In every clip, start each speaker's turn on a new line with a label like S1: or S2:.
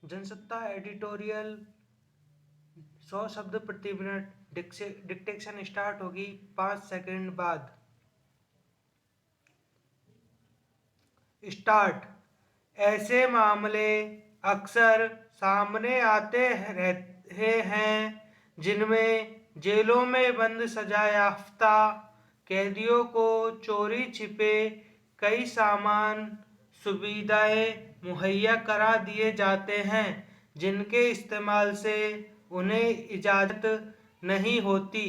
S1: Jansatta editorial 100 शब्द प्रति minute. Dictation start होगी 5 सेकंड बाद। स्टार्ट। ऐसे मामले अक्सर सामने आते रहे हैं जिनमें जेलों में बंद सजा याफ्ता कैदियों को चोरी छिपे कई सामान सुविधाएं मुहैया करा दिए जाते हैं जिनके इस्तेमाल से उन्हें इजाज़त नहीं होती।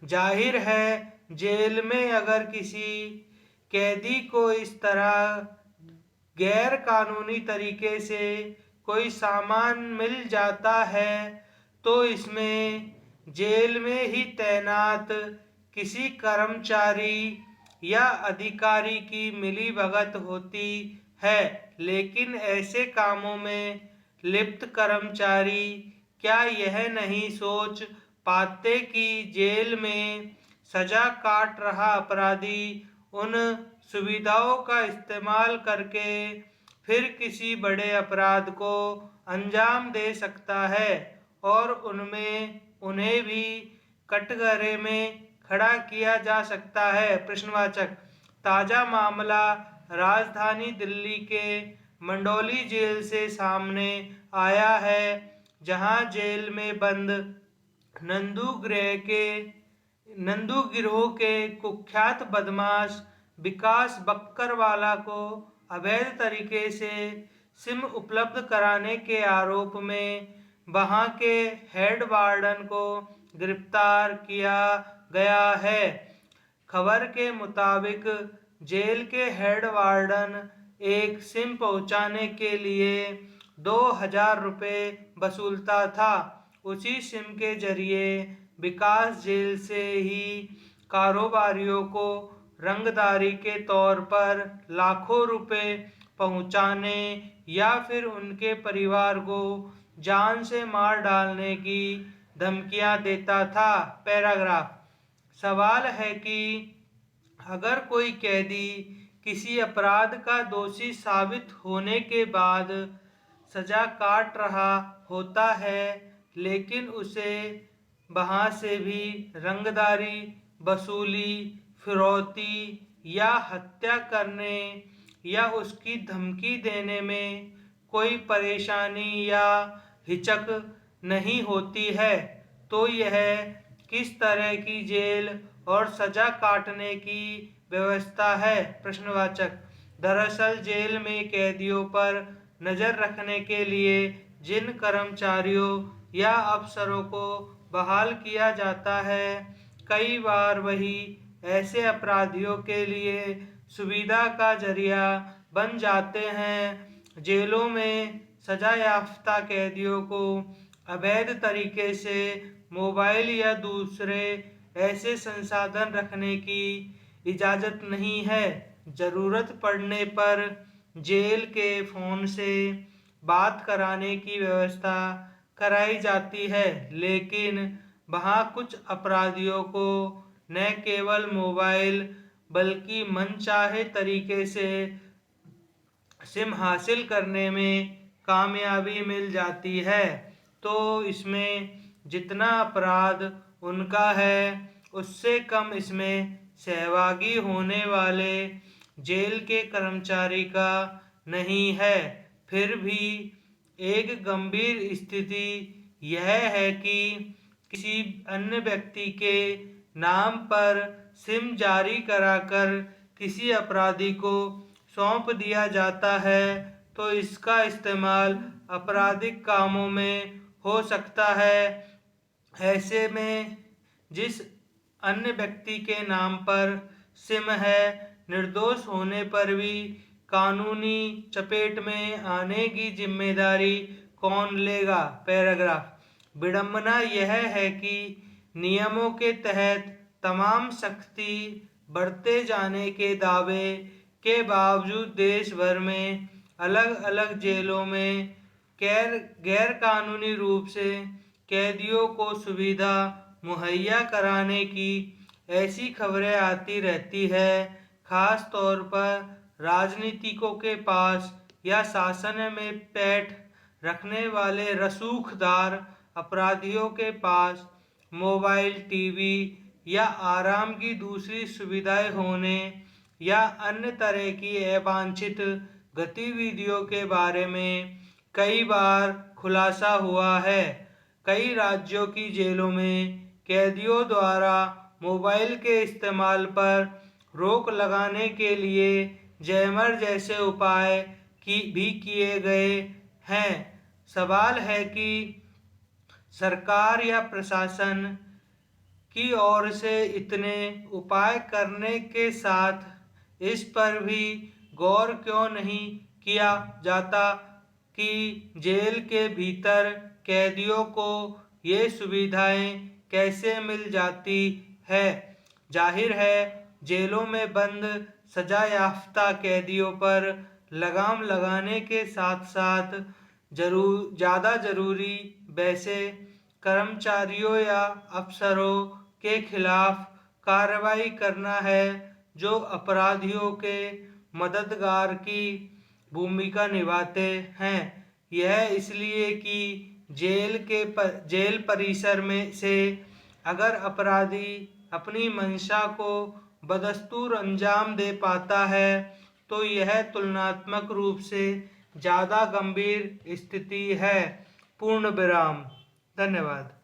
S1: जाहिर है जेल में अगर किसी कैदी को इस तरह गैर कानूनी तरीके से कोई सामान मिल जाता है तो इसमें जेल में ही तैनात किसी कर्मचारी या अधिकारी की मिलीभगत होती है। लेकिन ऐसे कामों में लिप्त कर्मचारी क्या यह नहीं सोच पाते कि जेल में सजा काट रहा अपराधी उन सुविधाओं का इस्तेमाल करके फिर किसी बड़े अपराध को अंजाम दे सकता है और उनमें उन्हें भी कटघरे में खड़ा किया जा सकता है। प्रश्नवाचक। ताज़ा मामला राजधानी दिल्ली के मंडौली जेल से सामने आया है जहां जेल में बंद नंदू गिरोह के कुख्यात बदमाश विकास बक्करवाला को अवैध तरीके से सिम उपलब्ध कराने के आरोप में वहां के हेड वार्डन को गिरफ्तार किया गया है। खबर के मुताबिक जेल के हेड वार्डन एक सिम पहुंचाने के लिए 2000 रुपये वसूलता था। उसी सिम के जरिए विकास जेल से ही कारोबारियों को रंगदारी के तौर पर लाखों रुपए पहुंचाने या फिर उनके परिवार को जान से मार डालने की धमकियां देता था। पैराग्राफ। सवाल है कि अगर कोई कैदी किसी अपराध का दोषी साबित होने के बाद सजा काट रहा होता है लेकिन उसे वहाँ से भी रंगदारी वसूली फिरौती या हत्या करने या उसकी धमकी देने में कोई परेशानी या हिचक नहीं होती है तो यह किस तरह की जेल और सजा काटने की व्यवस्था है। प्रश्नवाचक। दरअसल जेल में कैदियों पर नज़र रखने के लिए जिन कर्मचारियों या अफसरों को बहाल किया जाता है कई बार वही ऐसे अपराधियों के लिए सुविधा का जरिया बन जाते हैं। जेलों में सजा याफ्ता कैदियों को अवैध तरीके से मोबाइल या दूसरे ऐसे संसाधन रखने की इजाज़त नहीं है। ज़रूरत पड़ने पर जेल के फ़ोन से बात कराने की व्यवस्था कराई जाती है लेकिन वहाँ कुछ अपराधियों को न केवल मोबाइल बल्कि मनचाहे तरीके से सिम हासिल करने में कामयाबी मिल जाती है। तो इसमें जितना अपराध उनका है उससे कम इसमें सहभागी होने वाले जेल के कर्मचारी का नहीं है। फिर भी एक गंभीर स्थिति यह है कि किसी अन्य व्यक्ति के नाम पर सिम जारी कराकर किसी अपराधी को सौंप दिया जाता है तो इसका इस्तेमाल आपराधिक कामों में हो सकता है। ऐसे में जिस अन्य व्यक्ति के नाम पर सिम है निर्दोष होने पर भी कानूनी चपेट में आने की जिम्मेदारी कौन लेगा। पैराग्राफ। विडंबना यह है कि नियमों के तहत तमाम सख्ती बरते जाने के दावे के बावजूद देश भर में अलग अलग जेलों में गैर कानूनी रूप से कैदियों को सुविधा मुहैया कराने की ऐसी खबरें आती रहती है। खास तौर पर राजनीतिकों के पास या शासन में पैठ रखने वाले रसूखदार अपराधियों के पास मोबाइल, टीवी या आराम की दूसरी सुविधाएं होने या अन्य तरह की अवांछित गतिविधियों के बारे में कई बार खुलासा हुआ है। कई राज्यों की जेलों में कैदियों द्वारा मोबाइल के इस्तेमाल पर रोक लगाने के लिए जैमर जैसे उपाय भी किए गए हैं। सवाल है कि सरकार या प्रशासन की ओर से इतने उपाय करने के साथ इस पर भी गौर क्यों नहीं किया जाता कि जेल के भीतर कैदियों को ये सुविधाएं कैसे मिल जाती है। जाहिर है जेलों में बंद सजा याफ्ता कैदियों पर लगाम लगाने के साथ साथ ज़्यादा ज़रूरी वैसे कर्मचारियों या अफसरों के खिलाफ कार्रवाई करना है जो अपराधियों के मददगार की भूमिका निभाते हैं। यह इसलिए कि जेल परिसर में से अगर अपराधी अपनी मंशा को बदस्तूर अंजाम दे पाता है तो यह तुलनात्मक रूप से ज़्यादा गंभीर स्थिति है। पूर्ण विराम। धन्यवाद।